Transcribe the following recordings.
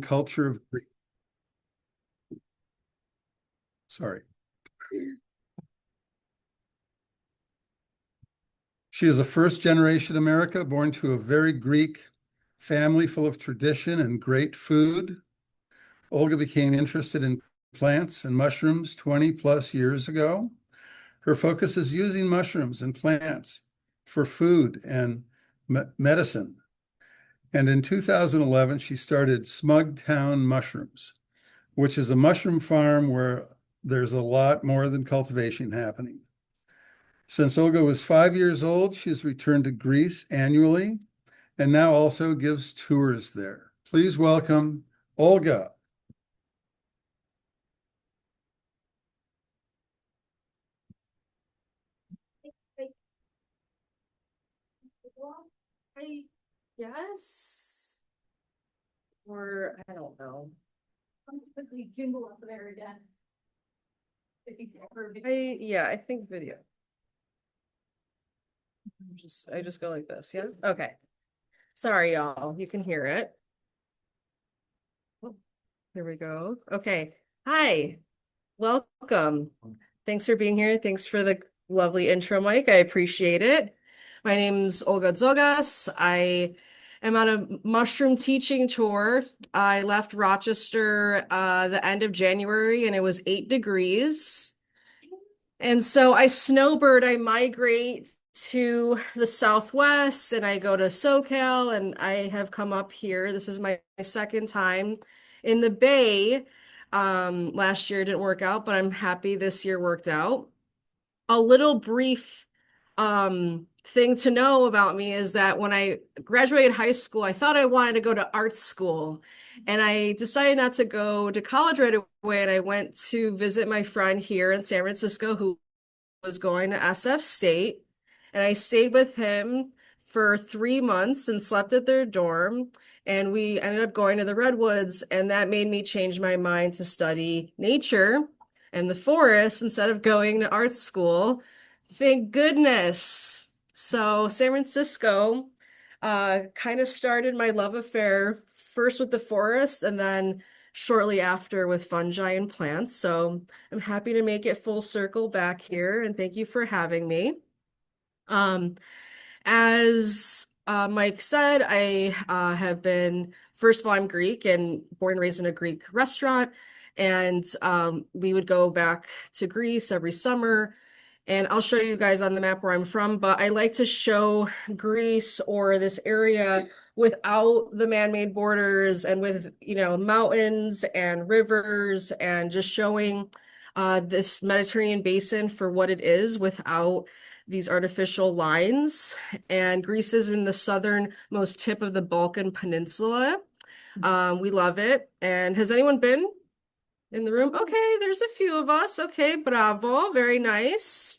and culture of Greece. Sorry. She is a first-generation American born to a very Greek family full of tradition and great food. Olga became interested in plants and mushrooms 20 plus years ago. Her focus is using mushrooms and plants for food and medicine. And in 2011, she started Smugtown Mushrooms, which is a mushroom farm where there's a lot more than cultivation happening. Since Olga was 5 years old, she's returned to Greece annually and now also gives tours there. Please welcome Olga. I guess, or I don't know. I'm gonna put the jingle up there again. I think video. I just go like this, yeah? Okay. Sorry, y'all. You can hear it. Oh, here we go. Okay. Hi. Welcome. Thanks for being here. Thanks for the lovely intro, Mike. I appreciate it. My name's Olga Tzogas. I am on a mushroom teaching tour. I left Rochester the end of January and it was 8 degrees. And so I snowbird, I migrate to the Southwest and I go to SoCal and I have come up here. This is my second time in the Bay. Last year didn't work out, but I'm happy this year worked out. A little brief thing to know about me is that when I graduated high school, I thought I wanted to go to art school. And I decided not to go to college right away. And I went to visit my friend here in San Francisco who was going to SF State. And I stayed with him for 3 months and slept at their dorm. And we ended up going to the Redwoods. And that made me change my mind to study nature and the forest instead of going to art school. Thank goodness. So San Francisco kind of started my love affair first with the forest and then shortly after with fungi and plants. So I'm happy to make it full circle back here and thank you for having me. As Mike said, I have been, first of all, I'm Greek and born and raised in a Greek restaurant. And we would go back to Greece every summer. And I'll show you guys on the map where I'm from, but I like to show Greece or this area without the man-made borders and with, mountains and rivers and just showing this Mediterranean basin for what it is without these artificial lines. And Greece is in the southernmost tip of the Balkan Peninsula. We love it. And has anyone been in the room? Okay, there's a few of us. Okay, bravo, very nice.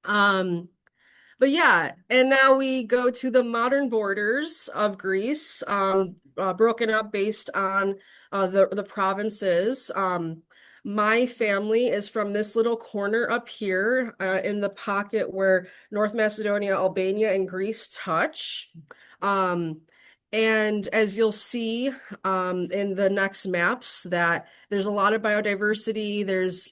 But yeah, and now we go to the modern borders of Greece, broken up based on the provinces. My family is from this little corner up here in the pocket where North Macedonia, Albania, and Greece touch. And as you'll see in the next maps, that there's a lot of biodiversity. There's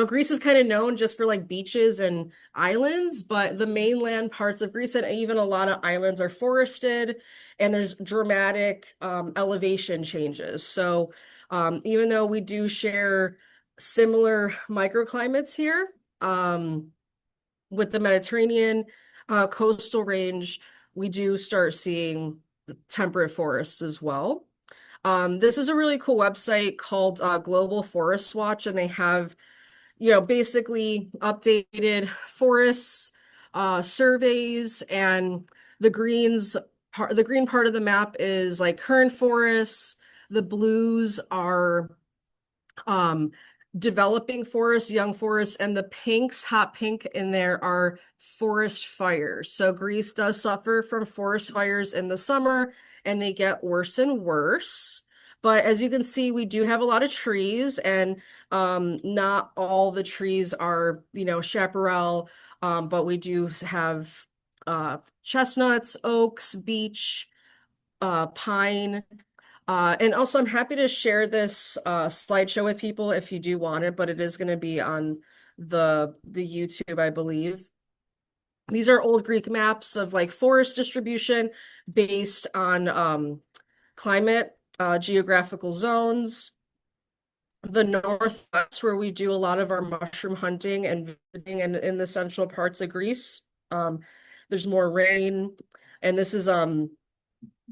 Greece is kind of known just for like beaches and islands, but the mainland parts of Greece and even a lot of islands are forested, and there's dramatic elevation changes. So even though we do share similar microclimates here with the Mediterranean coastal range, we do start seeing temperate forests as well. This is a really cool website called Global Forest Watch, and they have basically updated forests, surveys, and the the green part of the map is like current forests. The blues are developing forests, young forests, and the pinks, hot pink in there are forest fires. So Greece does suffer from forest fires in the summer, and they get worse and worse. But as you can see, we do have a lot of trees, and not all the trees are, chaparral, but we do have chestnuts, oaks, beech, pine, And also, I'm happy to share this slideshow with people if you do want it, but it is going to be on the YouTube, I believe. These are old Greek maps of like forest distribution based on climate, geographical zones. The Northwest, where we do a lot of our mushroom hunting and visiting in the central parts of Greece. There's more rain, and this is and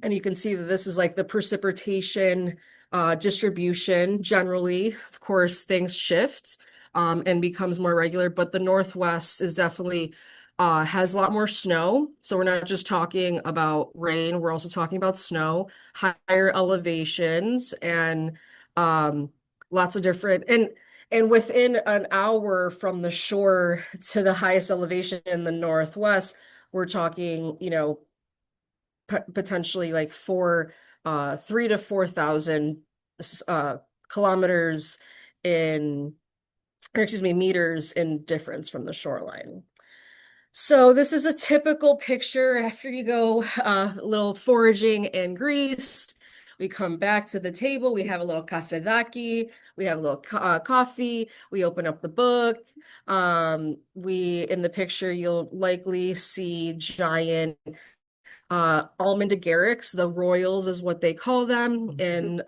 you can see that this is like the precipitation distribution. Generally, of course, things shift and becomes more regular, but the Northwest is definitely has a lot more snow. So we're not just talking about rain, we're also talking about snow, higher elevations, and um, lots of different and within an hour from the shore to the highest elevation in the Northwest, we're talking, potentially like 3 to 4,000 uh kilometers in, or excuse me, meters in difference from the shoreline. So this is a typical picture after you go a little foraging in Greece. We come back to the table, we have a little kafedaki, we have a little coffee, we open up the book. We in the picture you'll likely see giant almond agarics, the royals is what they call them in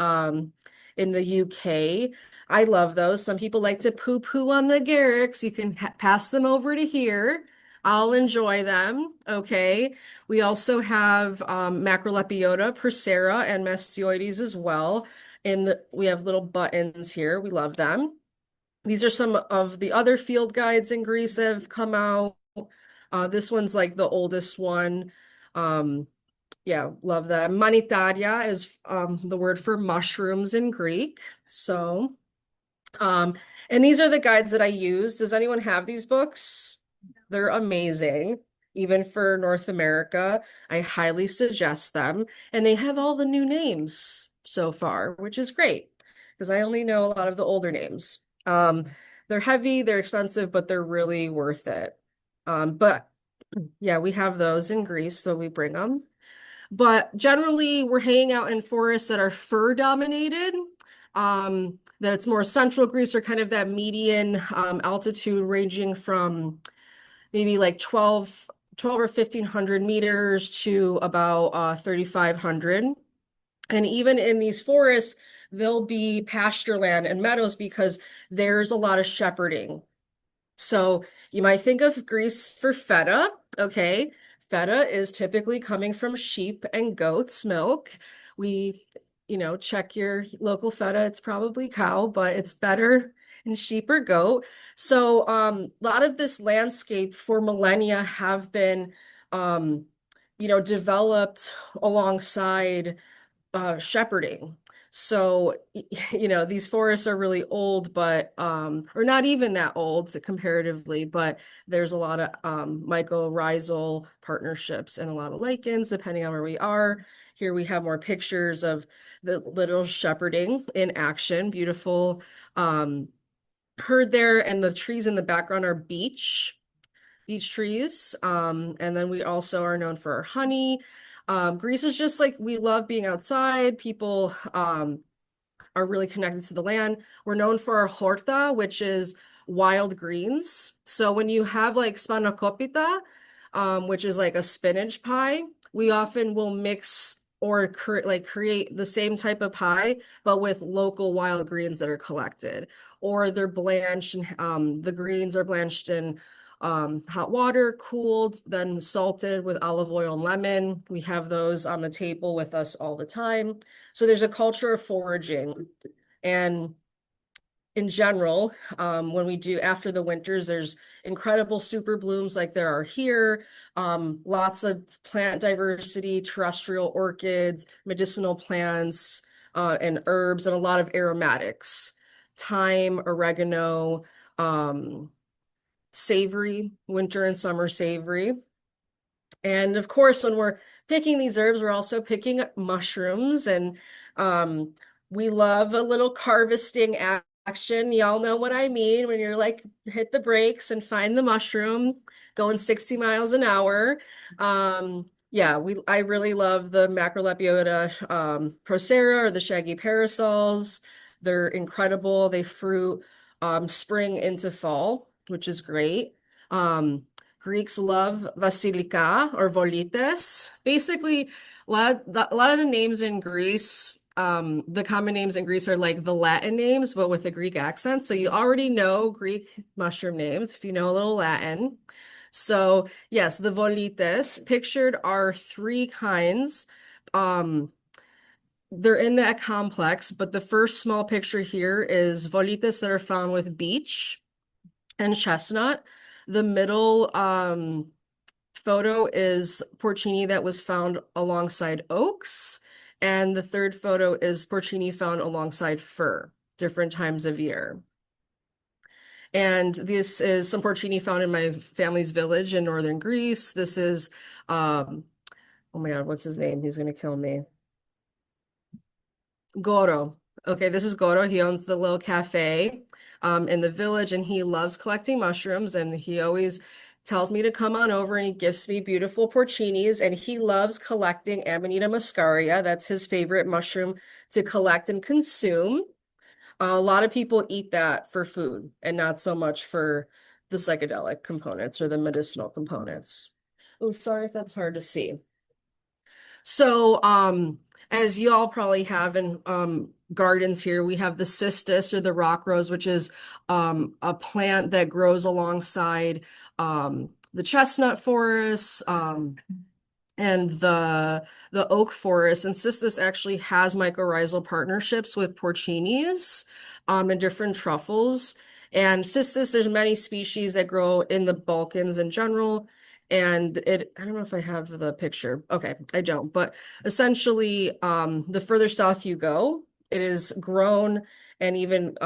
the UK. I love those. Some people like to poo-poo on the agarics. You can pass them over to here. I'll enjoy them. Okay. We also have Macrolepiota, Procera, and Mastioides as well. And we have little buttons here. We love them. These are some of the other field guides in Greece that have come out. This one's like the oldest one. Um, yeah, love that. Manitaria is the word for mushrooms in Greek. So, um, and these are the guides that I use. Does anyone have these books? They're amazing, even for North America. I highly suggest them. And they have all the new names so far, which is great because I only know a lot of the older names. They're heavy, they're expensive, but they're really worth it. But yeah, we have those in Greece, so we bring them. But generally, we're hanging out in forests that are fir dominated. That it's more central Greece or kind of that median altitude ranging from maybe like 12 or 1,500 meters to about 3,500. And even in these forests, there'll be pasture land and meadows because there's a lot of shepherding. So you might think of Greece for feta, okay? Feta is typically coming from sheep and goats' milk. We, check your local feta, it's probably cow, but it's better in sheep or goat. So a lot of this landscape for millennia have been developed alongside shepherding. So, these forests are really old, but or not even that old comparatively, but there's a lot of mycorrhizal partnerships and a lot of lichens, depending on where we are. Here we have more pictures of the little shepherding in action. Beautiful herd there, and the trees in the background are beech trees. And then we also are known for our honey. Greece is just like we love being outside. People are really connected to the land. We're known for our horta, which is wild greens. So when you have like spanakopita, which is like a spinach pie, we often will mix or create the same type of pie, but with local wild greens that are collected. Or they're blanched, and the greens are blanched in hot water, cooled, then salted with olive oil and lemon. We have those on the table with us all the time. So there's a culture of foraging. And in general, when we do after the winters, there's incredible super blooms like there are here. Lots of plant diversity, terrestrial orchids, medicinal plants, and herbs, and a lot of aromatics, thyme, oregano, savory, winter and summer savory. And of course, when we're picking these herbs, we're also picking mushrooms, and we love a little harvesting action. Y'all know what I mean when you're like, hit the brakes and find the mushroom going 60 miles an hour. Yeah, I really love the Macrolepiota procera or the shaggy parasols. They're incredible. They fruit spring into fall, which is great. Um, Greeks love Basilica or Volites. Basically, a lot of the names in Greece, the common names in Greece are like the Latin names, but with a Greek accent. So you already know Greek mushroom names if you know a little Latin. So yes, the Volites pictured are three kinds. Um, they're in that complex, but the first small picture here is Volites that are found with beech and chestnut. The middle photo is porcini that was found alongside oaks. And the third photo is porcini found alongside fir, different times of year. And this is some porcini found in my family's village in northern Greece. This is, oh my God, what's his name? He's gonna kill me. Goro. Okay, this is Goro. He owns the little cafe in the village, and he loves collecting mushrooms. And he always tells me to come on over, and he gifts me beautiful porcinis. And he loves collecting Amanita muscaria. That's his favorite mushroom to collect and consume. A lot of people eat that for food and not so much for the psychedelic components or the medicinal components. Oh, sorry if that's hard to see. So, as y'all probably have in gardens here, we have the cistus or the rock rose, which is a plant that grows alongside the chestnut forests. And the oak forest. And cistus actually has mycorrhizal partnerships with porcinis and different truffles. And cistus, there's many species that grow in the Balkans in general. And I don't know if I have the picture. Okay, I don't. But essentially, the further south you go, it is grown and even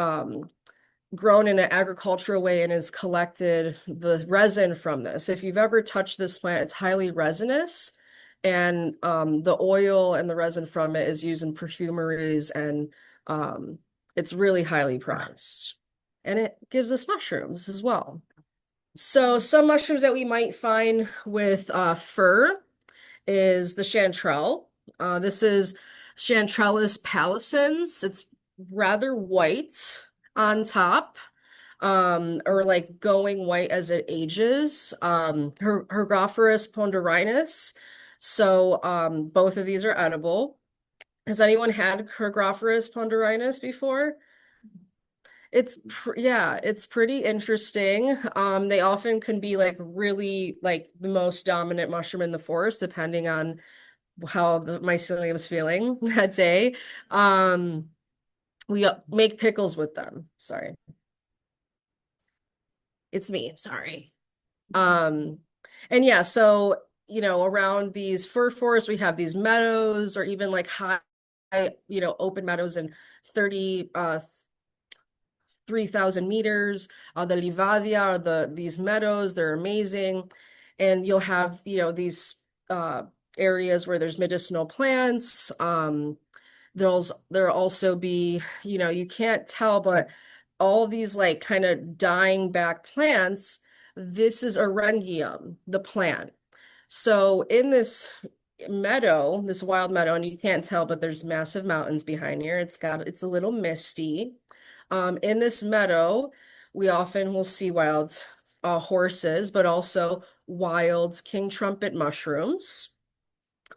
grown in an agricultural way and is collected the resin from this. If you've ever touched this plant, it's highly resinous, and the oil and the resin from it is used in perfumeries, and it's really highly prized. And it gives us mushrooms as well. So some mushrooms that we might find with fur is the chanterelle. This is Chanterellus paliscens. It's rather white on top, or like going white as it ages. Hergophorus ponderhinus. So both of these are edible. Has anyone had Hergophorus ponderhinus before? Yeah, it's pretty interesting. They often can be like really like the most dominant mushroom in the forest, depending on how the mycelium is feeling that day. Um, we make pickles with them. Sorry, it's me. Sorry. Um, and yeah, so around these fir forests, we have these meadows, or even like high, open meadows and 3,000 meters. The Livadia are these meadows, they're amazing. And you'll have, these areas where there's medicinal plants. There'll also be, you can't tell, but all these like kind of dying back plants, this is Orangium, the plant. So in this meadow, this wild meadow, and you can't tell, but there's massive mountains behind here. It's a little misty. In this meadow, we often will see wild horses, but also wild king trumpet mushrooms,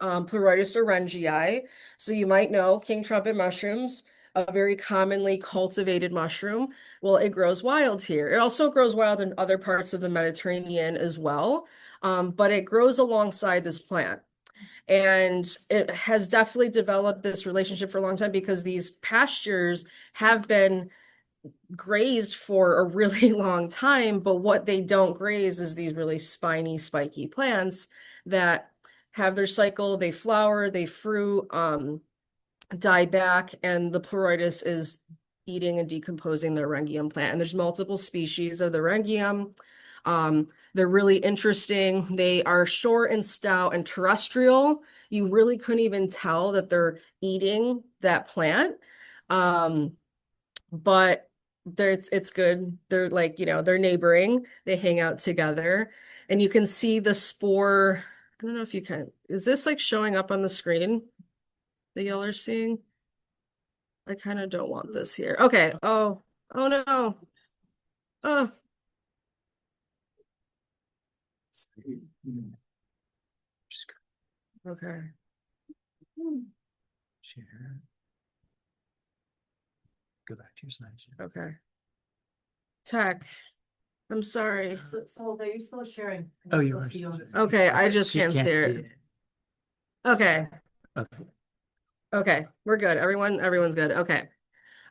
Pleurotus orangii. So you might know king trumpet mushrooms, a very commonly cultivated mushroom. Well, it grows wild here. It also grows wild in other parts of the Mediterranean as well, but it grows alongside this plant. And it has definitely developed this relationship for a long time because these pastures have been grazed for a really long time, but what they don't graze is these really spiny, spiky plants that have their cycle, they flower, they fruit, die back, and the pleurotus is eating and decomposing the Orangium plant. And there's multiple species of the Orangium. They're really interesting. They are short and stout and terrestrial. You really couldn't even tell that they're eating that plant. But it's good. They're like, they're neighboring. They hang out together. And you can see the spore I don't know if you can. Is this like showing up on the screen that y'all are seeing? I kind of don't want this here. Okay. Oh no. Oh, okay. Share. Go back to your slides. Okay. Tech. I'm sorry. So are you still sharing? Oh, you are. Okay, I just She can't see see it. Okay. Okay. Okay. We're good. Everyone's good. Okay.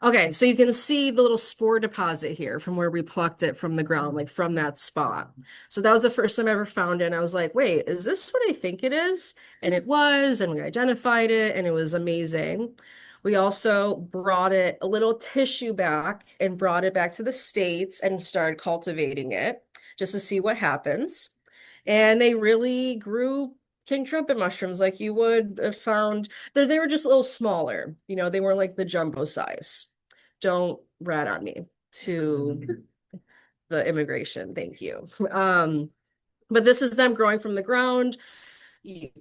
Okay, so you can see the little spore deposit here from where we plucked it from the ground, like from that spot. So that was the first time I ever found it. And I was like, wait, is this what I think it is? And it was, and we identified it, and it was amazing. We also brought it a little tissue back and brought it back to the States and started cultivating it just to see what happens. And they really grew king trumpet mushrooms like you would have found. They were just a little smaller. They weren't like the jumbo size. Don't rat on me to the immigration. Thank you. But this is them growing from the ground. We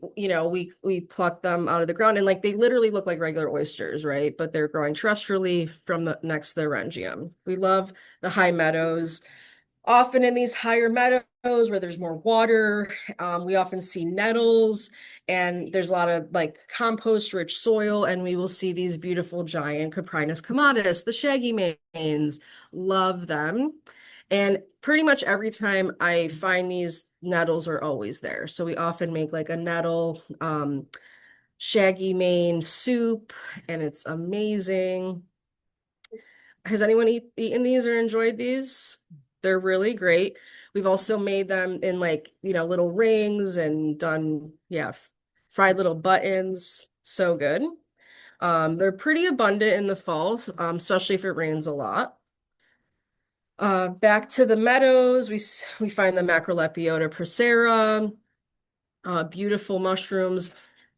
pluck them out of the ground and like they literally look like regular oysters, right? But they're growing terrestrially from the next to the Rengium. We love the high meadows. Often in these higher meadows where there's more water, we often see nettles and there's a lot of like compost rich soil, and we will see these beautiful giant Coprinus comatus, the shaggy manes. Love them. And pretty much every time I find these, nettles are always there. So we often make like a nettle shaggy mane soup, and it's amazing. Has anyone eaten these or enjoyed these? They're really great. We've also made them in like, little rings and done, yeah, fried little buttons. So good. They're pretty abundant in the fall, especially if it rains a lot. Back to the meadows, we find the Macrolepiota procera, beautiful mushrooms.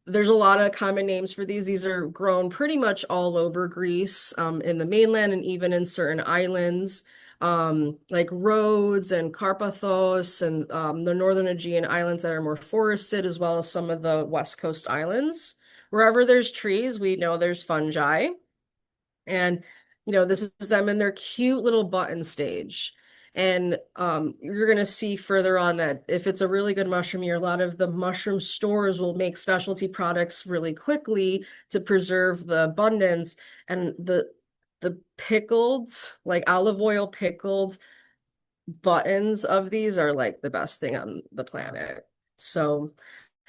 There's a lot of common names for these. These are grown pretty much all over Greece, in the mainland and even in certain islands, like Rhodes and Carpathos and the northern Aegean islands that are more forested, as well as some of the West Coast islands. Wherever there's trees, we know there's fungi. And, this is them in their cute little button stage. And you're going to see further on that if it's a really good mushroom year, a lot of the mushroom stores will make specialty products really quickly to preserve the abundance. And the pickled, like olive oil pickled buttons of these are like the best thing on the planet. So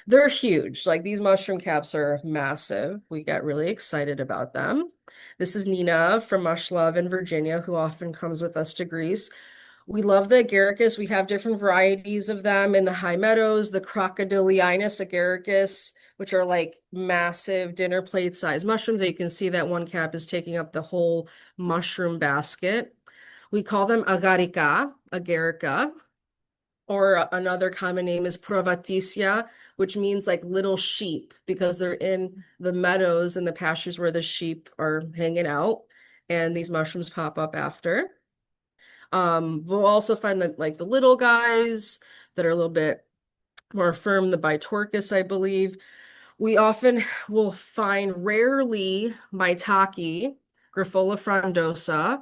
they're huge. Like these mushroom caps are massive. We get really excited about them. This is Nina from Mush Love in Virginia, who often comes with us to Greece. We love the agaricus. We have different varieties of them in the high meadows, the crocodilianus agaricus, which are like massive dinner plate size mushrooms that you can see that one cap is taking up the whole mushroom basket. We call them agarica, or another common name is Provaticia, which means like little sheep because they're in the meadows and the pastures where the sheep are hanging out, and these mushrooms pop up after. We'll also find the little guys that are a little bit more firm, the Bitorcus, I believe. We often will find rarely Maitake, Grifola frondosa,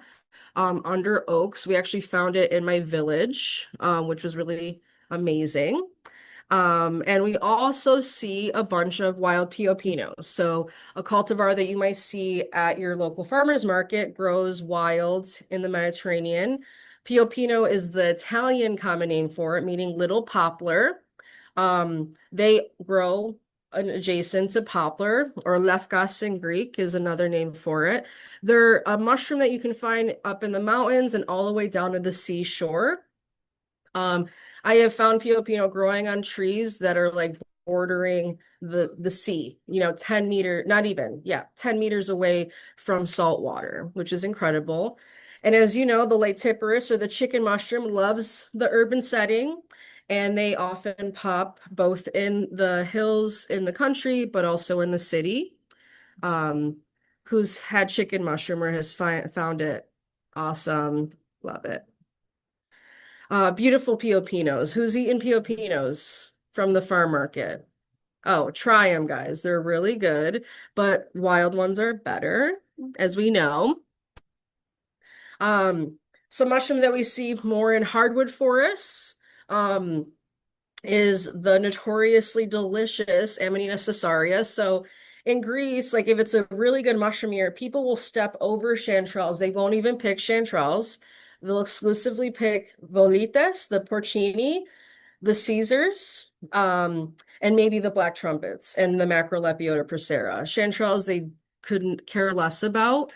under oaks. We actually found it in my village, which was really amazing. And we also see a bunch of wild piopinos. So a cultivar that you might see at your local farmer's market grows wild in the Mediterranean. Piopino is the Italian common name for it, meaning little poplar. They grow adjacent to poplar, or lefkas in Greek is another name for it. They're a mushroom that you can find up in the mountains and all the way down to the seashore. I have found piopino growing on trees that are like bordering the sea, 10 meter, not even, yeah, 10 meters away from salt water, which is incredible. And as you know, the Laetiporus or the chicken mushroom loves the urban setting, and they often pop both in the hills in the country, but also in the city. Who's had chicken mushroom or has found it awesome? Love it. Beautiful piopinos. Who's eaten piopinos? from the farm market. Oh, try them, guys. They're really good, but wild ones are better, as we know. Some mushrooms that we see more in hardwood forests is the notoriously delicious Amanita caesaria. So in Greece, like if it's a really good mushroom year, people will step over chanterelles. They won't even pick chanterelles. They'll exclusively pick volites, the porcini, the Caesars, and maybe the black trumpets and the Macrolepiota procera. Chanterelles, they couldn't care less about.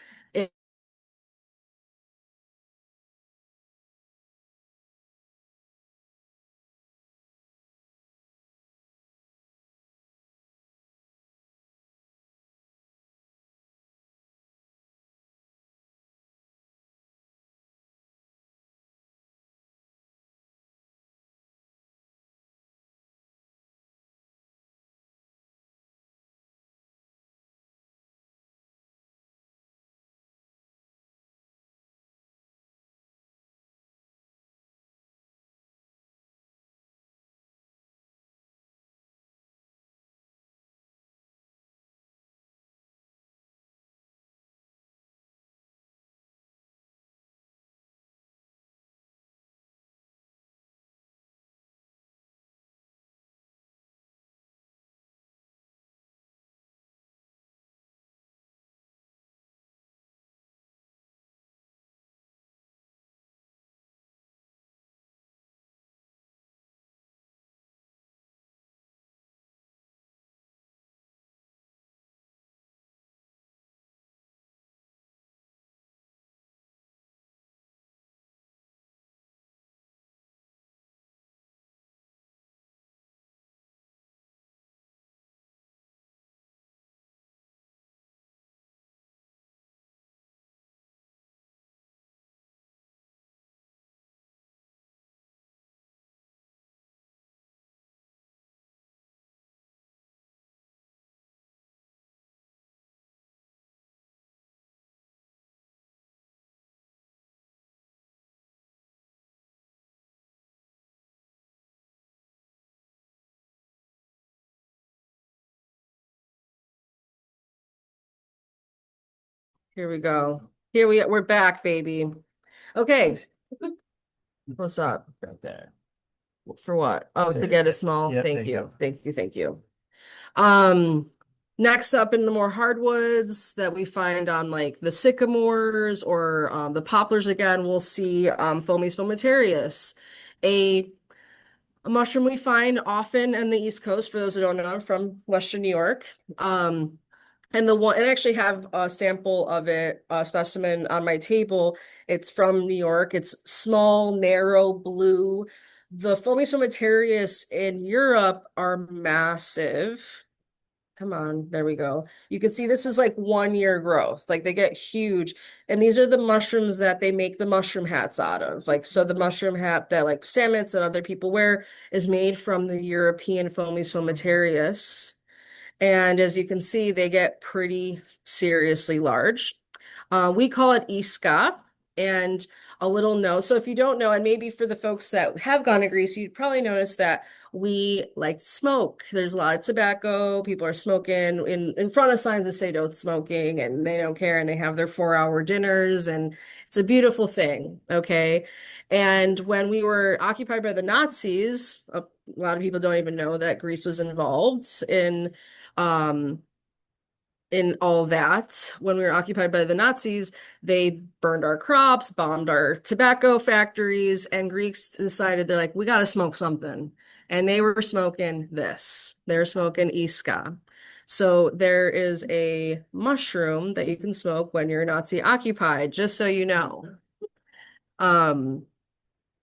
Here we go. We're back, baby. Okay. What's up? Right there. For what? Oh, to get a small. Yeah, Thank there you you. go. Thank you. Thank you. Um, Next up in the more hardwoods that we find on like the sycamores or the poplars again, we'll see Fomes fomitarius, a a mushroom we find often in the East Coast. For those who don't know, I'm from Western New York. And I actually have a sample of it, a specimen on my table. It's from New York. It's small, narrow, blue. The Fomes fomitarius in Europe are massive. Come on, there we go. You can see this is like 1 year growth. Like they get huge. And these are the mushrooms that they make the mushroom hats out of. Like, so the mushroom hat that like Sammets and other people wear is made from the European Fomes fomitarius. And as you can see, they get pretty seriously large. We call it iska. And a little note. So if you don't know, and maybe for the folks that have gone to Greece, you'd probably notice that we like to smoke. There's a lot of tobacco. People are smoking in front of signs that say don't smoking, and they don't care, and they have their 4 hour dinners, and it's a beautiful thing. Okay. And when we were occupied by the Nazis, a lot of people don't even know that Greece was involved um in all that. When we were occupied by the Nazis, they burned our crops, bombed our tobacco factories, and Greeks decided they're like, we got to smoke something. And they were smoking this. They were smoking iska. So there is a mushroom that you can smoke when you're Nazi occupied, just so you know. Um,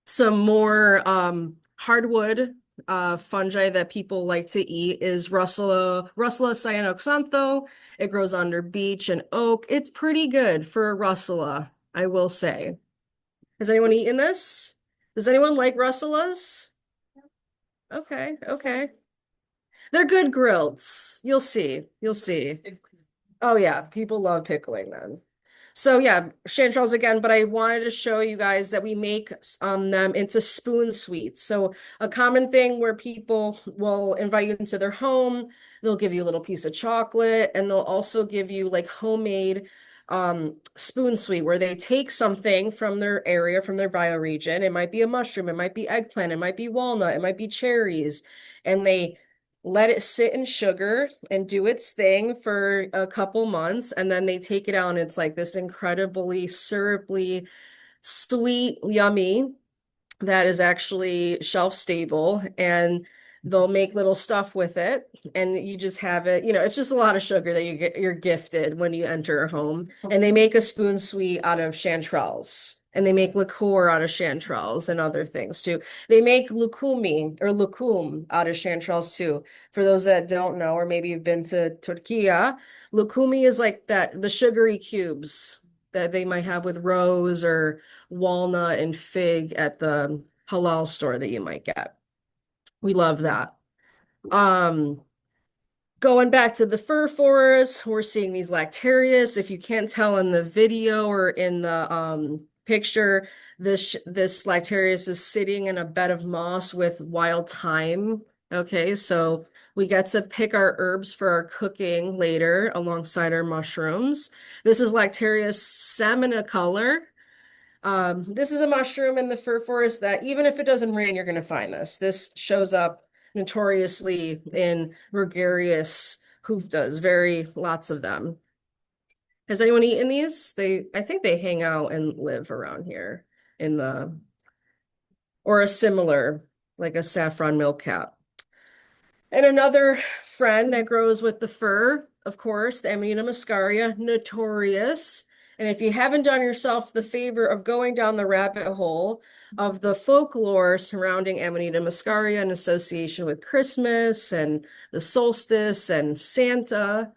some more hardwood fungi that people like to eat is Russula cyanoxantho. It grows under beech and oak. It's pretty good for a Russula, I will say. Has anyone eaten this? Does anyone like Russulas? Okay, okay. They're good grilled. You'll see. You'll see. Oh yeah, people love pickling them. So yeah, chanterelles again, but I wanted to show you guys that we make them into spoon sweets. So a common thing where people will invite you into their home, they'll give you a little piece of chocolate, and they'll also give you like homemade spoon sweet where they take something from their area, from their bioregion. It might be a mushroom, it might be eggplant, it might be walnut, it might be cherries, and they let it sit in sugar and do its thing for a couple months, and then they take it out and it's like this incredibly syrupy, sweet, yummy that is actually shelf stable, and they'll make little stuff with it, and you just have it, it's just a lot of sugar that you're gifted when you enter a home. And they make a spoon sweet out of chanterelles, and they make liqueur out of chanterelles and other things too. They make lucumi or lucum out of chanterelles too. For those that don't know, or maybe you've been to Turkey, lucumi is like that, the sugary cubes that they might have with rose or walnut and fig at the halal store that you might get. We love that. Um, Going back to the fir forest, we're seeing these lactarius. If you can't tell in the video or in the picture, this lactarius is sitting in a bed of moss with wild thyme. Okay, so we get to pick our herbs for our cooking later alongside our mushrooms. This is Lactarius seminicolor. This is a mushroom in the fir forest that even if it doesn't rain, you're going to find this. This shows up notoriously in gregarious hoofdas, very lots of them. Has anyone eaten these? I think they hang out and live around here in or a similar, like a saffron milkcap. And another friend that grows with the fir, of course, the Amanita muscaria, notorious. And if you haven't done yourself the favor of going down the rabbit hole of the folklore surrounding Amanita muscaria in association with Christmas and the solstice and Santa,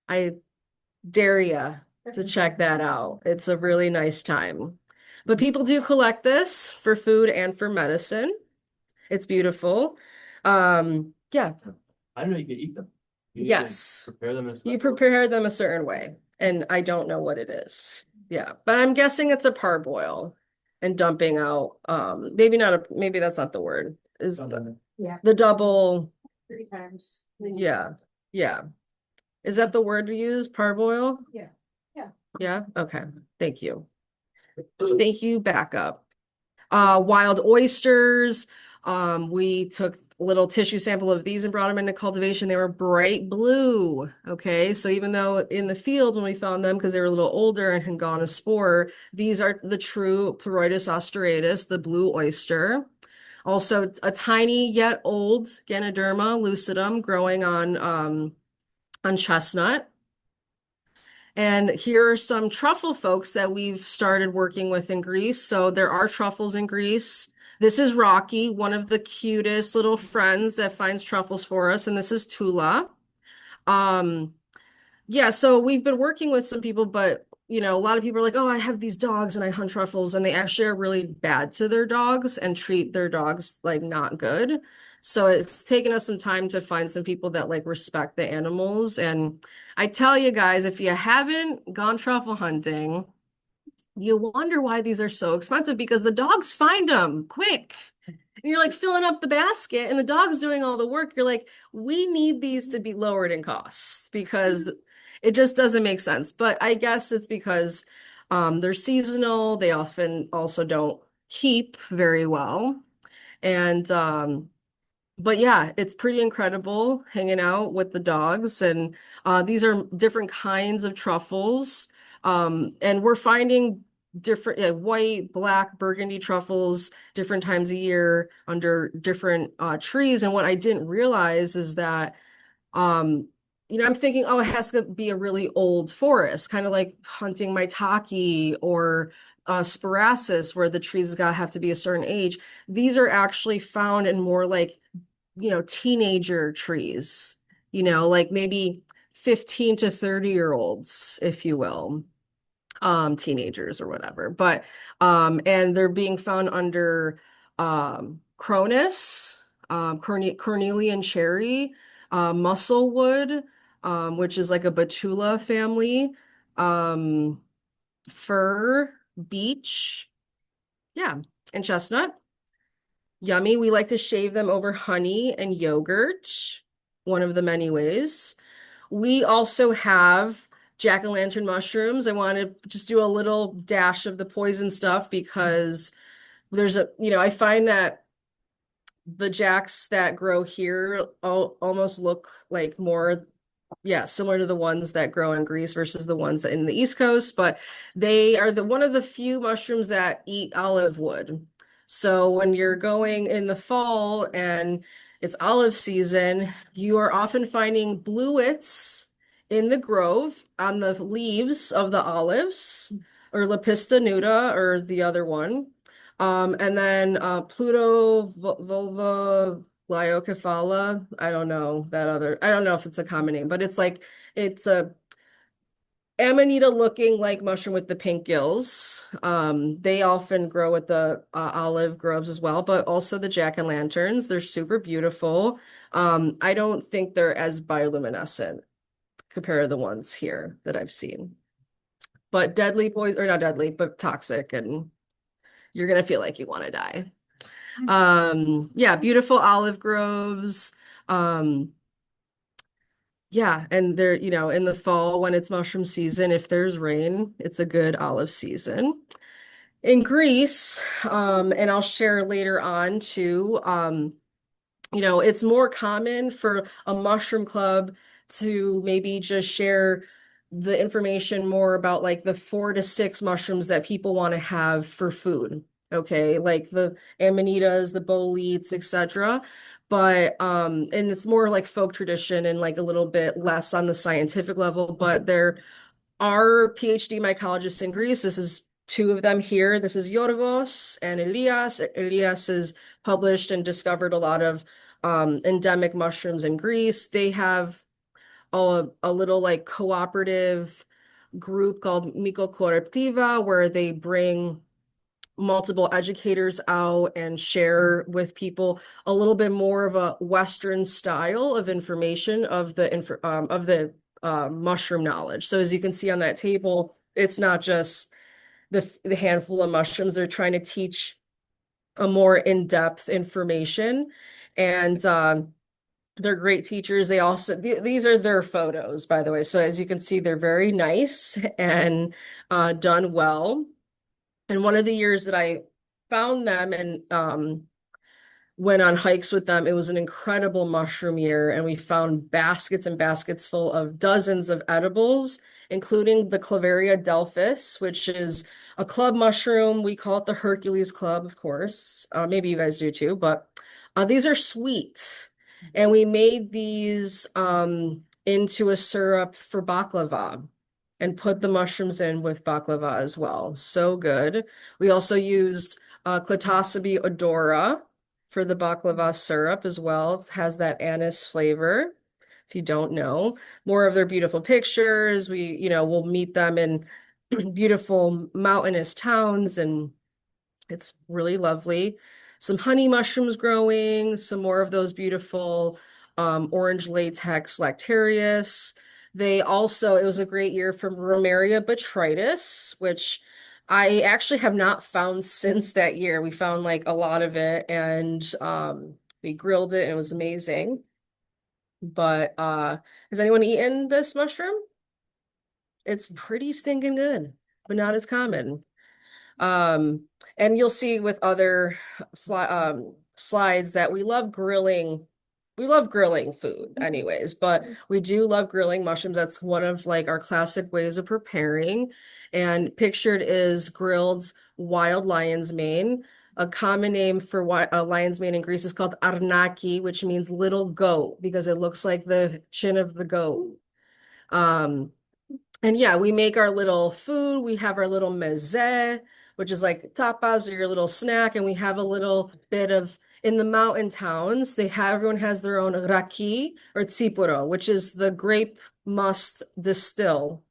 I dare you to check that out. It's a really nice time. But people do collect this for food and for medicine. It's beautiful. Yeah, I didn't know you could eat them. You yes. can prepare them. You prepare them a certain way, and I don't know what it is. Yeah, but I'm guessing it's a parboil and dumping out. Maybe not maybe that's not the word. Is Yeah. the double? 3 times. Yeah, yeah. Is that the word to use? Parboil? Yeah. Yeah. Yeah. Okay. Thank you. Thank you. Backup. Wild oysters. We took a little tissue sample of these and brought them into cultivation. They were bright blue. Okay, so even though in the field when we found them, because they were a little older and had gone a spore, these are the true Pleurotus osteratus, the blue oyster. Also, a tiny yet old Ganoderma lucidum growing on chestnut. And here are some truffle folks that we've started working with in Greece. So there are truffles in Greece. This is Rocky, one of the cutest little friends that finds truffles for us. And this is Tula. Yeah, so we've been working with some people, but a lot of people are like, oh, I have these dogs and I hunt truffles, and they actually are really bad to their dogs and treat their dogs like not good. So it's taken us some time to find some people that like respect the animals. And I tell you guys, if you haven't gone truffle hunting, you wonder why these are so expensive because the dogs find them quick. And you're like filling up the basket and the dog's doing all the work. You're like, we need these to be lowered in costs because it just doesn't make sense. But I guess it's because they're seasonal. They often also don't keep very well. And but yeah, it's pretty incredible hanging out with the dogs. And these are different kinds of truffles. And we're finding different white, black, burgundy truffles different times a year under different trees. And what I didn't realize is that um, I'm thinking, oh, it has to be a really old forest, kind of like hunting maitake or sparaceus, where the trees gotta have to be a certain age. These are actually found in more like, teenager trees, like maybe 15 to 30-year-olds, if you will, teenagers or whatever. But and they're being found under Cronus, cornelian cherry, musclewood, which is like a Betula family. fir, beech, yeah, and chestnut. Yummy. We like to shave them over honey and yogurt, one of the many ways. We also have jack-o'-lantern mushrooms. I want to just do a little dash of the poison stuff because I find that the jacks that grow here almost look like more, yeah, similar to the ones that grow in Greece versus the ones in the East Coast, but they are one of the few mushrooms that eat olive wood. So when you're going in the fall and it's olive season, you are often finding bluets in the grove on the leaves of the olives, or Lepista nuda, or the other one. And then Pluto vulva Lyocephala. I don't know I don't know if it's a common name, but it's a Amanita looking like mushroom with the pink gills. They often grow with the olive groves as well, but also the jack-o'-lanterns. They're super beautiful. I don't think they're as bioluminescent compared to the ones here that I've seen. But deadly poison, or not deadly, but toxic, and you're gonna feel like you want to die. Yeah, beautiful olive groves. Yeah, and they're, in the fall when it's mushroom season, if there's rain, it's a good olive season. In Greece, and I'll share later on too, it's more common for a mushroom club to maybe just share the information more about like the 4 to 6 mushrooms that people want to have for food. Okay, like the amanitas, the boletes, etc. But and it's more like folk tradition and like a little bit less on the scientific level, but there are PhD mycologists in Greece. This is 2 of them here. This is Yorgos and Elias. Elias has published and discovered a lot of endemic mushrooms in Greece. They have a little like cooperative group called Mycological where they bring multiple educators out and share with people a little bit more of a Western style of information of the mushroom knowledge. So as you can see on that table, it's not just the handful of mushrooms. They're trying to teach a more in-depth information, and they're great teachers. They also these are their photos, by the way. So as you can see, they're very nice and done well. And one of the years that I found them and went on hikes with them, it was an incredible mushroom year. And we found baskets and baskets full of dozens of edibles, including the Clavaria delphis, which is a club mushroom. We call it the Hercules Club, of course. Maybe you guys do too, but these are sweet. And we made these into a syrup for baklava and put the mushrooms in with baklava as well. So good. We also used Clitosabe odora for the baklava syrup as well. It has that anise flavor. If you don't know, more of their beautiful pictures. We'll meet them in beautiful mountainous towns, and it's really lovely. Some honey mushrooms growing, some more of those beautiful orange latex lactarius. It was a great year for Romaria botrytis, which I actually have not found since that year. We found like a lot of it, and we grilled it and it was amazing. But has anyone eaten this mushroom? It's pretty stinking good, but not as common. And you'll see with other slides that we love grilling. We love grilling food anyways, but we do love grilling mushrooms. That's one of like our classic ways of preparing. And pictured is grilled wild lion's mane. A common name for lion's mane in Greece is called arnaki, which means little goat because it looks like the chin of the goat. And yeah, we make our little food. We have our little meze, which is like tapas or your little snack. And we have a little bit of, in the mountain towns, everyone has their own raki or tsipuro, which is the grape must distill.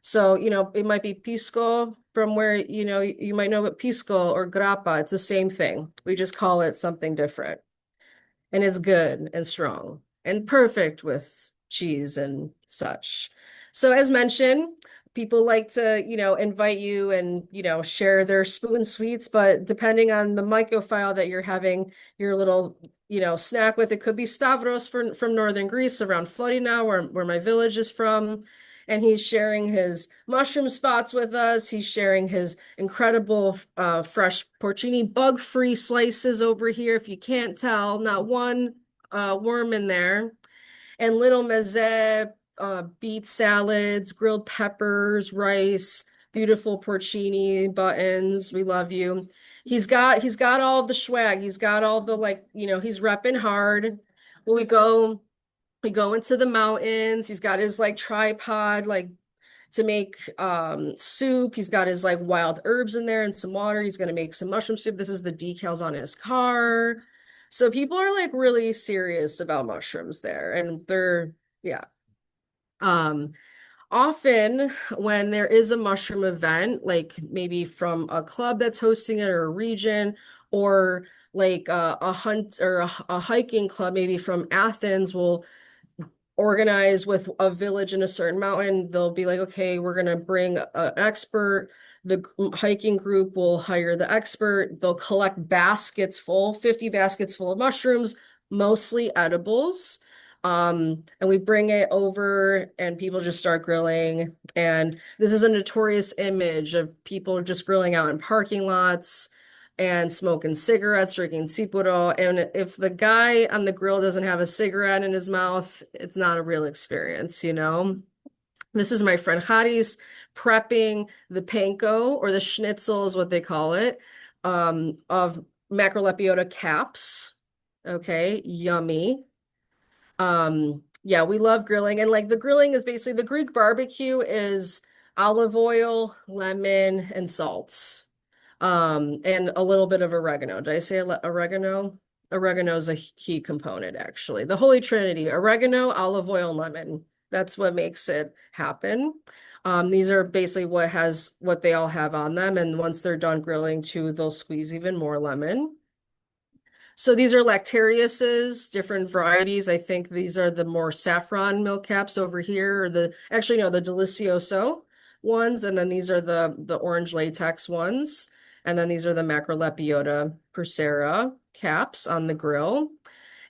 So, it might be pisco from where, you might know it pisco or grappa. It's the same thing. We just call it something different. And it's good and strong and perfect with cheese and such. So as mentioned, people like to, invite you and, share their spoon sweets, but depending on the mycophile that you're having your little, snack with, it could be Stavros from northern Greece around Florina, where my village is from. And he's sharing his mushroom spots with us. He's sharing his incredible fresh porcini bug-free slices over here. If you can't tell, not one worm in there. And little mezze, beet salads, grilled peppers, rice, beautiful porcini buttons. We love you. He's got all the swag. He's got all the he's repping hard. When we go into the mountains. He's got his tripod to make soup. He's got his wild herbs in there and some water. He's gonna make some mushroom soup. This is the decals on his car. So people are really serious about mushrooms there, and they're yeah. Often when there is a mushroom event, like maybe from a club that's hosting it or a region, or a hunt or a hiking club, maybe from Athens, will organize with a village in a certain mountain. They'll be like, okay, we're gonna bring an expert. The hiking group will hire the expert. They'll collect 50 baskets full of mushrooms, mostly edibles. And we bring it over and people just start grilling. And this is a notorious image of people just grilling out in parking lots and smoking cigarettes, drinking sipuro. And if the guy on the grill doesn't have a cigarette in his mouth, it's not a real experience, This is my friend Haris prepping the panko, or the schnitzel is what they call it, of macrolepiota caps. Okay, yummy. Yeah, we love grilling. And the grilling is basically, the Greek barbecue is olive oil, lemon, and salt. And a little bit of oregano. Did I say oregano? Oregano is a key component, actually. The Holy Trinity: oregano, olive oil, and lemon. That's what makes it happen. These are basically what they all have on them. And once they're done grilling too, they'll squeeze even more lemon. So these are lactariuses, different varieties. I think these are the more saffron milk caps over here, or the delicioso ones. And then these are the orange latex ones. And then these are the macrolepiota persera caps on the grill.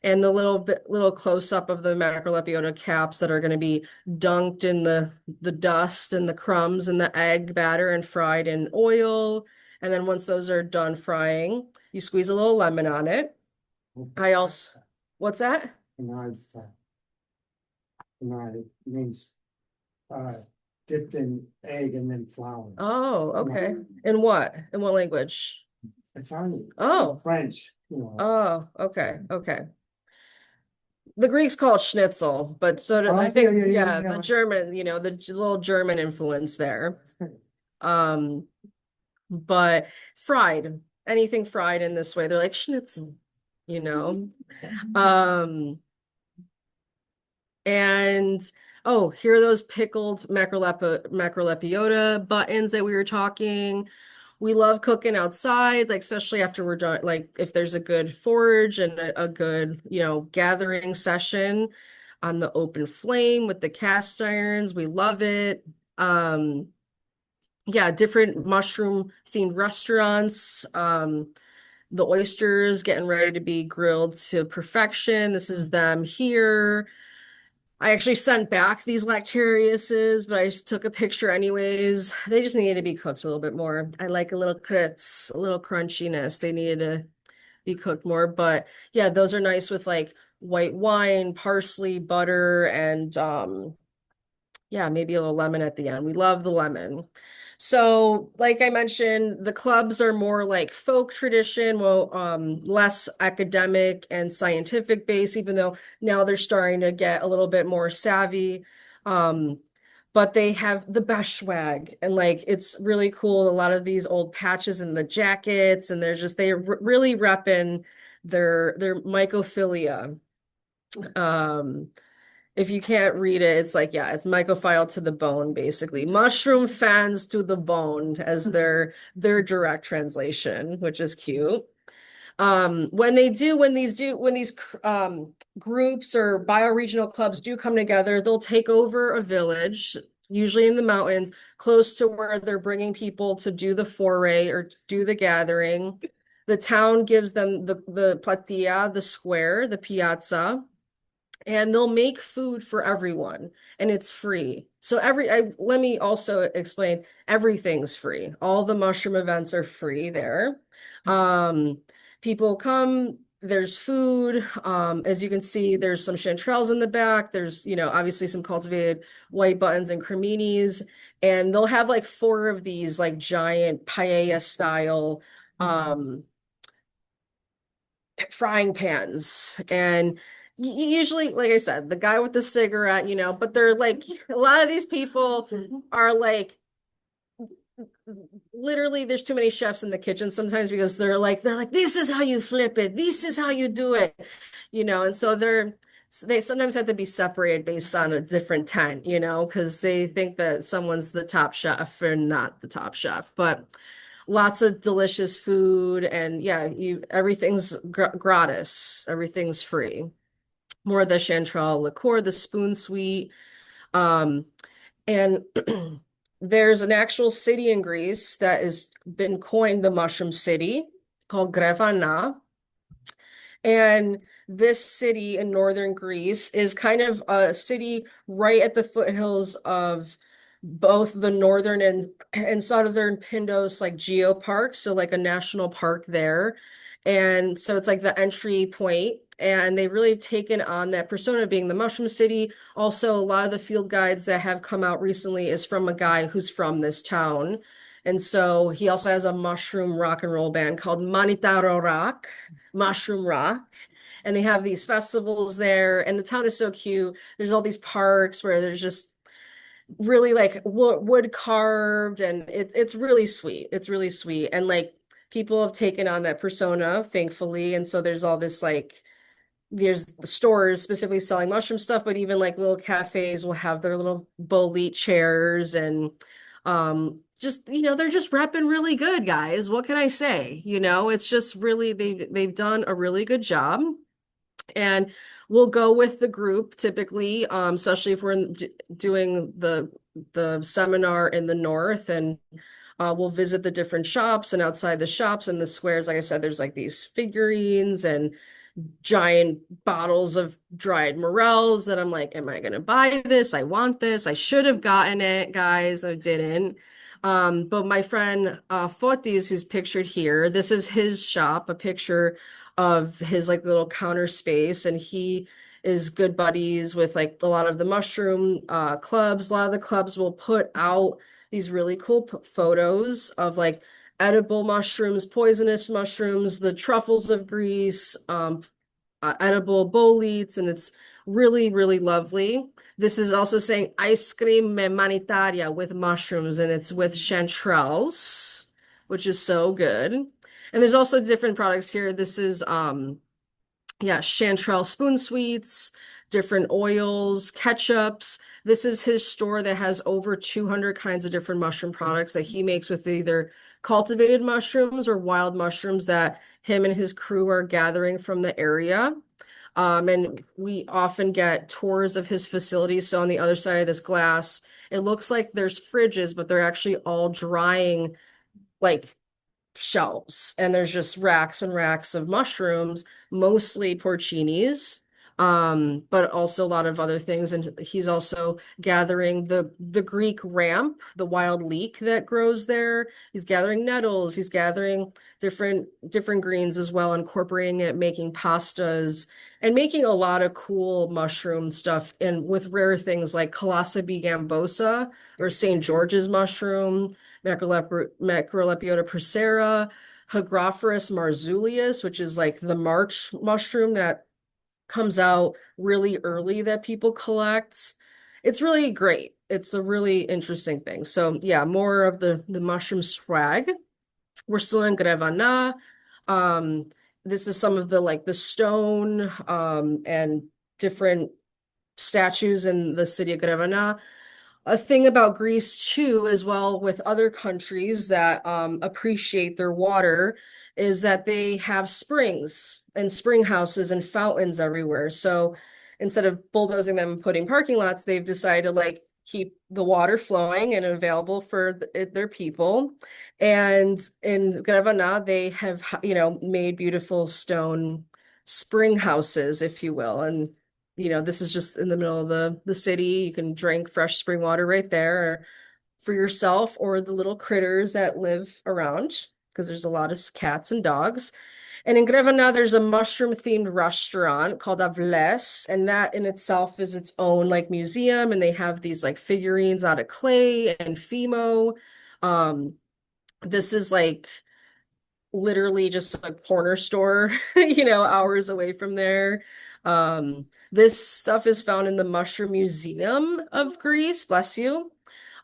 And the little close up of the macrolepiota caps that are going to be dunked in the dust and the crumbs and the egg batter and fried in oil. And then once those are done frying, you squeeze a little lemon on it. What's that? It means dipped in egg and then flour. Oh, okay. In what? In what language? Italian. Oh. French. Oh, okay. Okay. The Greeks call it schnitzel, but so do, Oh, I think, yeah. the German, the little German influence there. But fried, anything fried in this way, they're like schnitzel, And here are those pickled macrolepiota buttons that we were talking. We love cooking outside, especially after we're done, if there's a good forage and a good, gathering session on the open flame with the cast irons. We love it. Yeah, different mushroom themed restaurants. The oysters getting ready to be grilled to perfection. This is them here. I actually sent back these lactariuses, but I just took a picture anyways. They just needed to be cooked a little bit more. I like a little crits, a little crunchiness. They needed to be cooked more. But yeah, those are nice with white wine, parsley, butter, and yeah, maybe a little lemon at the end. We love the lemon. So, like I mentioned, the clubs are more folk tradition, less academic and scientific based, even though now they're starting to get a little bit more savvy. But they have the best swag, and it's really cool. A lot of these old patches in the jackets, and they're really repping their mycophilia. If you can't read it, it's it's mycophile to the bone, basically. Mushroom fans to the bone as their direct translation, which is cute. When these groups or bioregional clubs do come together, they'll take over a village. usually in the mountains, close to where they're bringing people to do the foray or do the gathering. The town gives them the platea, the square, the piazza, and they'll make food for everyone, and it's free. So let me also explain, everything's free. All the mushroom events are free there. People come, there's food. As you can see, there's some chanterelles in the back. There's, obviously some cultivated white buttons and creminis, and they'll have like 4 of these like giant paella style frying pans. And usually, like I said, the guy with the cigarette, but they're like, a lot of these people are like, literally, there's too many chefs in the kitchen sometimes because they're like, this is how you flip it, this is how you do it, and so they sometimes have to be separated based on a different tent, because they think that someone's the top chef or not the top chef. But lots of delicious food, and yeah, everything's gratis, everything's free. More of the chanterelle liqueur, the spoon sweet. And there's an actual city in Greece that has been coined the mushroom city, called Grevana. And this city in northern Greece is kind of a city right at the foothills of both the northern and southern Pindos, like geopark, so like a national park there. And so it's like the entry point, and they've really taken on that persona of being the mushroom city. Also, a lot of the field guides that have come out recently is from a guy who's from this town. And so he also has a mushroom rock and roll band called Manitaro Rock, Mushroom Rock. And they have these festivals there, and the town is so cute. There's all these parks where there's just really like wood carved, and it's really sweet. It's really sweet. And like people have taken on that persona, thankfully. And so there's all this like, there's stores specifically selling mushroom stuff, but even like little cafes will have their little bolete chairs, and just they're just repping really good, guys. What can I say? It's just really they've done a really good job. And we'll go with the group typically, especially if we're doing the seminar in the north, and we'll visit the different shops, and outside the shops and the squares, like I said, there's like these figurines and giant bottles of dried morels that I'm like, am I gonna buy this? I want this. I should have gotten it, guys. I didn't. But my friend Fotis, who's pictured here, this is his shop, a picture of his like little counter space, and he is good buddies with like a lot of the mushroom clubs. A lot of the clubs will put out these really cool photos of like edible mushrooms, poisonous mushrooms, the truffles of Greece, edible boletes, and it's really, really lovely. This is also saying ice cream humanitaria with mushrooms, and it's with chanterelles, which is so good. And there's also different products here. This is chanterelle spoon sweets, different oils, ketchups. This is his store that has over 200 kinds of different mushroom products that he makes with either cultivated mushrooms or wild mushrooms that him and his crew are gathering from the area. And we often get tours of his facilities. So on the other side of this glass, it looks like there's fridges, but they're actually all drying like shelves, and there's just racks and racks of mushrooms, mostly porcinis, but also a lot of other things. And he's also gathering the Greek ramp, the wild leek that grows there. He's gathering nettles. He's gathering different greens as well, incorporating it, making pastas, and making a lot of cool mushroom stuff, and with rare things like Colossabi gambosa or St. George's mushroom, Macrolepiota procera, Hygrophorus marzulius, which is like the March mushroom that comes out really early that people collect. It's really great. It's a really interesting thing. So yeah, more of the mushroom swag. We're still in Grevana. This is some of the like the stone and different statues in the city of Grevana. A thing about Greece too, as well with other countries that appreciate their water, is that they have springs and spring houses and fountains everywhere. So instead of bulldozing them and putting parking lots, they've decided to like keep the water flowing and available for their people. And in Gravana, they have, made beautiful stone spring houses, if you will. And, this is just in the middle of the city. You can drink fresh spring water right there for yourself or the little critters that live around, because there's a lot of cats and dogs. And in Grevena, there's a mushroom-themed restaurant called Avles, and that in itself is its own like museum, and they have these like figurines out of clay and Fimo. This is like literally just a corner store, hours away from there. This stuff is found in the Mushroom Museum of Greece, bless you,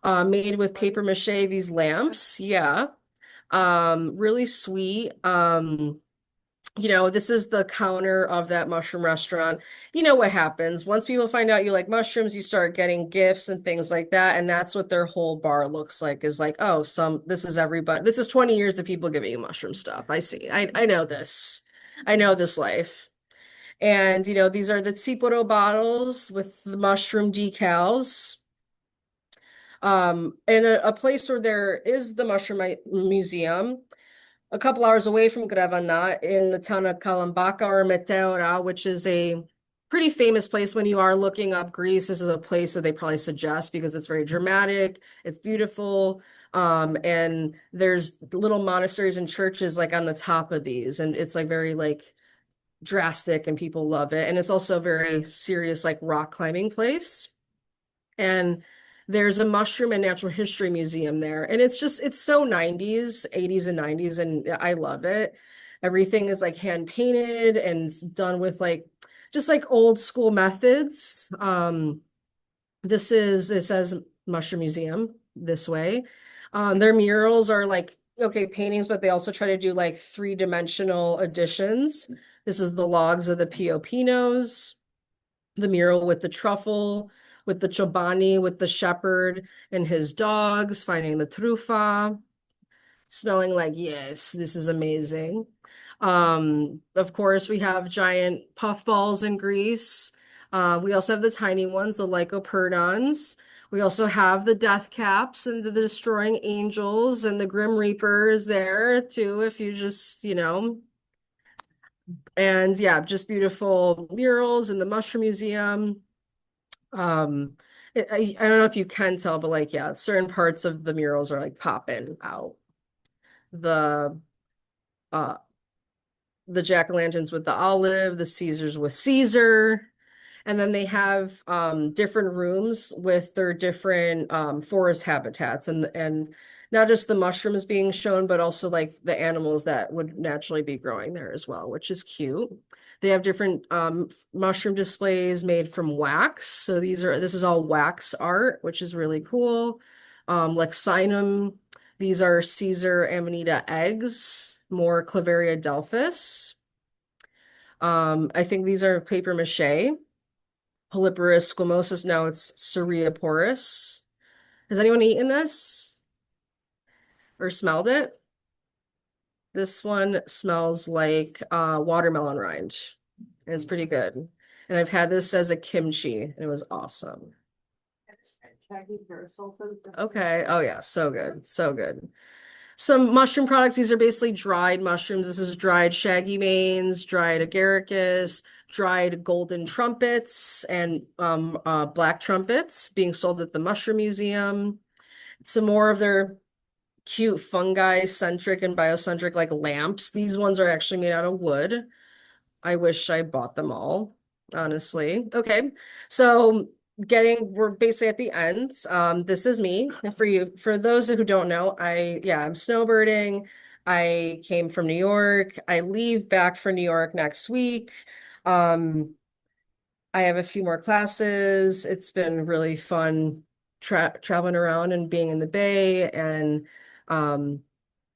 made with paper mache, these lamps. Yeah. Really sweet. This is the counter of that mushroom restaurant. You know what happens once people find out you like mushrooms, you start getting gifts and things like that. And that's what their whole bar looks like, is like, oh, this is everybody. This is 20 years of people giving you mushroom stuff. I see. I know this. I know this life. And, these are the Tsiporo bottles with the mushroom decals. In a place where there is the mushroom museum, a couple hours away from Grevana, in the town of Kalambaka or Meteora, which is a pretty famous place when you are looking up Greece. This is a place that they probably suggest because it's very dramatic, it's beautiful, and there's little monasteries and churches like on the top of these, and it's like very like drastic and people love it. And it's also a very serious like rock climbing place. And there's a mushroom and natural history museum there. And it's so 90s, 80s and 90s. And I love it. Everything is like hand painted and it's done with like, just like old school methods. It says Mushroom Museum this way. Their murals are like, okay, paintings, but they also try to do like three-dimensional additions. This is the logs of the Piopinos, the mural with the truffle, with the Chobani, with the shepherd and his dogs, finding the truffa, smelling like, yes, this is amazing. Of course, we have giant puffballs in Greece. We also have the tiny ones, the lycoperdons. We also have the death caps and the destroying angels and the grim reapers there too, if you just, and yeah, just beautiful murals in the Mushroom Museum. I don't know if you can tell, but like, yeah, certain parts of the murals are like popping out. The uh the jack-o'-lanterns with the olive, the Caesars with Caesar. And then they have different rooms with their different forest habitats and not just the mushrooms being shown, but also like the animals that would naturally be growing there as well, which is cute. They have different mushroom displays made from wax. So this is all wax art, which is really cool. Lexinum, these are Caesar amanita eggs, more Clavaria delphis. I think these are paper mache. Polyporus squamosus, now it's Cereoporus. Has anyone eaten this or smelled it? This one smells like watermelon rind, and it's pretty good. And I've had this as a kimchi, and it was awesome. Okay. Oh yeah, so good, so good. Some mushroom products. These are basically dried mushrooms. This is dried shaggy manes, dried agaricus, dried golden trumpets, and black trumpets being sold at the Mushroom Museum. Some more of their cute fungi-centric and biocentric like lamps. These ones are actually made out of wood. I wish I bought them all, honestly. Okay, so we're basically at the end. This is me. For those who don't know, I'm snowbirding. I came from New York. I leave back for New York next week. I have a few more classes. It's been really fun traveling around and being in the Bay. And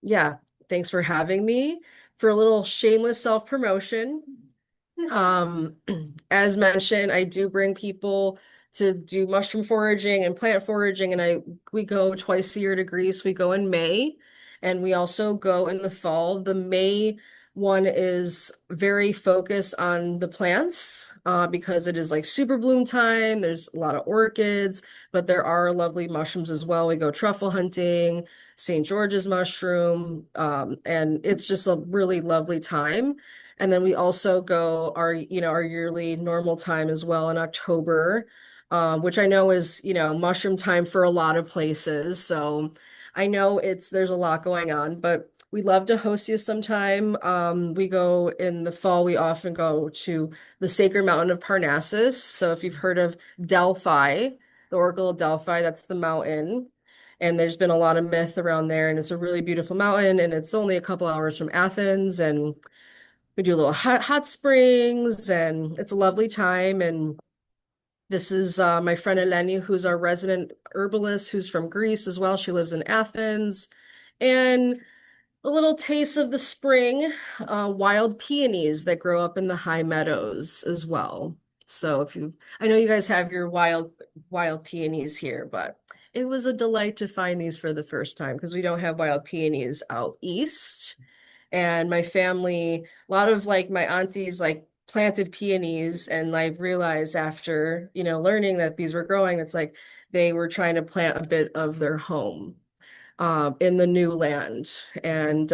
yeah, thanks for having me. For a little shameless self-promotion, as mentioned, I do bring people to do mushroom foraging and plant foraging, and we go twice a year to Greece. We go in May, and we also go in the fall. The May One is very focused on the plants because it is like super bloom time. There's a lot of orchids, but there are lovely mushrooms as well. We go truffle hunting, St. George's mushroom, and it's just a really lovely time. And then we also go our yearly normal time as well in October, which I know is, mushroom time for a lot of places. So I know there's a lot going on, but we love to host you sometime. We go in the fall, we often go to the Sacred Mountain of Parnassus. So if you've heard of Delphi, the Oracle of Delphi, that's the mountain. And there's been a lot of myth around there, and it's a really beautiful mountain, and it's only a couple hours from Athens. And we do a little hot springs, and it's a lovely time. And this is my friend Eleni, who's our resident herbalist, who's from Greece as well. She lives in Athens. And a little taste of the spring, wild peonies that grow up in the high meadows as well. So I know you guys have your wild peonies here, but it was a delight to find these for the first time because we don't have wild peonies out east. And my family, a lot of like my aunties like planted peonies, and I realized after, learning that these were growing, it's like they were trying to plant a bit of their home in the new land. And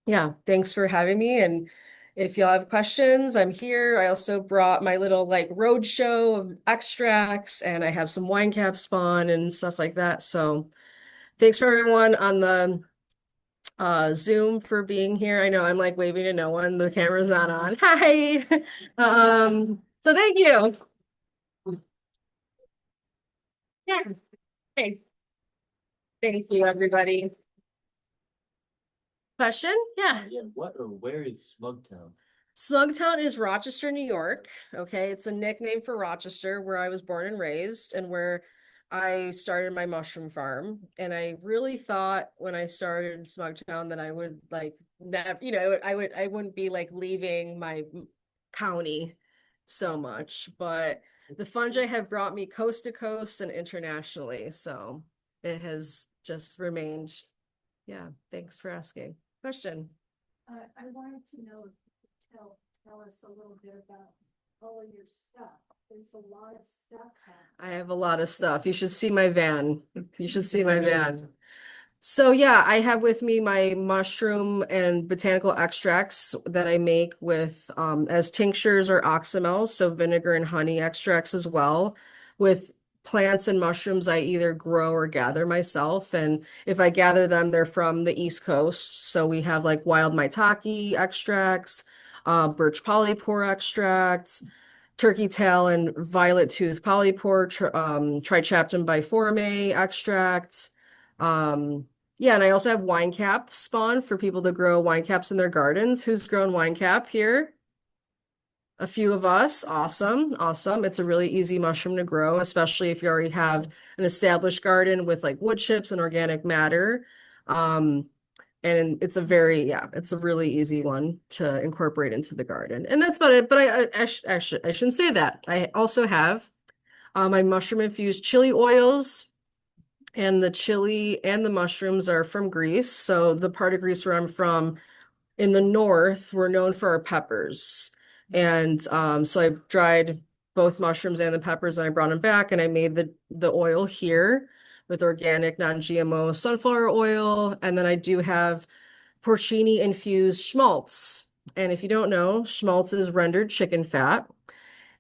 yeah, thanks for having me. And if y'all have questions, I'm here. I also brought my little like road show of extracts, and I have some wine cap spawn and stuff like that. So thanks for everyone on the Zoom for being here. I know I'm like waving to no one. The camera's not on. Hi. So thank you. Yeah. Hey. Thank you, everybody. Question? Yeah. Yeah, what or where is Smugtown? Smugtown is Rochester, New York. Okay, it's a nickname for Rochester, where I was born and raised, and where I started my mushroom farm. And I really thought when I started Smugtown that I would like never, I wouldn't be like leaving my county so much. But the fungi have brought me coast to coast and internationally, so it has just remained. Yeah, thanks for asking. Question. I wanted to know if you could tell us a little bit about all of your stuff. There's a lot of stuff happening. I have a lot of stuff. You should see my van. You should see my van. So yeah, I have with me my mushroom and botanical extracts that I make with as tinctures or oxymels, so vinegar and honey extracts as well. With plants and mushrooms, I either grow or gather myself. And if I gather them, they're from the East Coast. So we have like wild maitake extracts, birch polypore extracts, turkey tail and violet tooth polypore, trichaptum biforme extracts. Yeah, and I also have wine cap spawn for people to grow wine caps in their gardens. Who's grown wine cap here? A few of us. Awesome. Awesome. It's a really easy mushroom to grow, especially if you already have an established garden with like wood chips and organic matter. And it's a really easy one to incorporate into the garden. And that's about it. But I shouldn't say that. I also have my mushroom infused chili oils, and the chili and the mushrooms are from Greece. So the part of Greece where I'm from in the north, we're known for our peppers. And so I dried both mushrooms and the peppers, and I brought them back, and I made the oil here with organic non-GMO sunflower oil. And then I do have porcini infused schmaltz. And if you don't know, schmaltz is rendered chicken fat,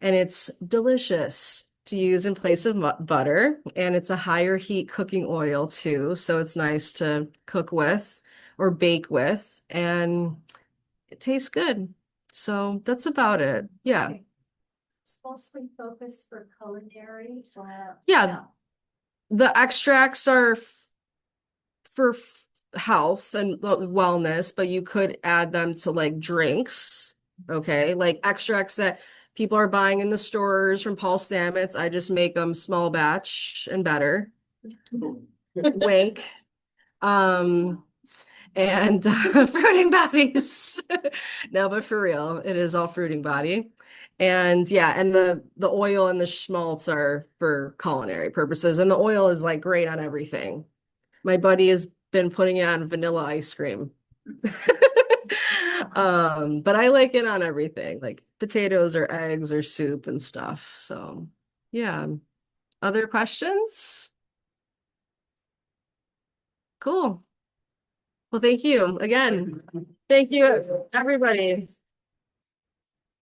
and it's delicious to use in place of butter. And it's a higher heat cooking oil too. So it's nice to cook with or bake with, and it tastes good. So that's about it. Yeah. Okay. It's mostly focused for culinary or Yeah. The extracts are for health and wellness, but you could add them to like drinks. Okay. Like extracts that people are buying in the stores from Paul Stamets. I just make them small batch and better. Wink. And fruiting bodies. No, but for real, it is all fruiting body. And yeah, and the oil and the schmaltz are for culinary purposes. And the oil is like great on everything. My buddy has been putting it on vanilla ice cream. But I like it on everything, like potatoes or eggs or soup and stuff. So yeah. Other questions? Cool. Well, thank you again. Thank you, everybody.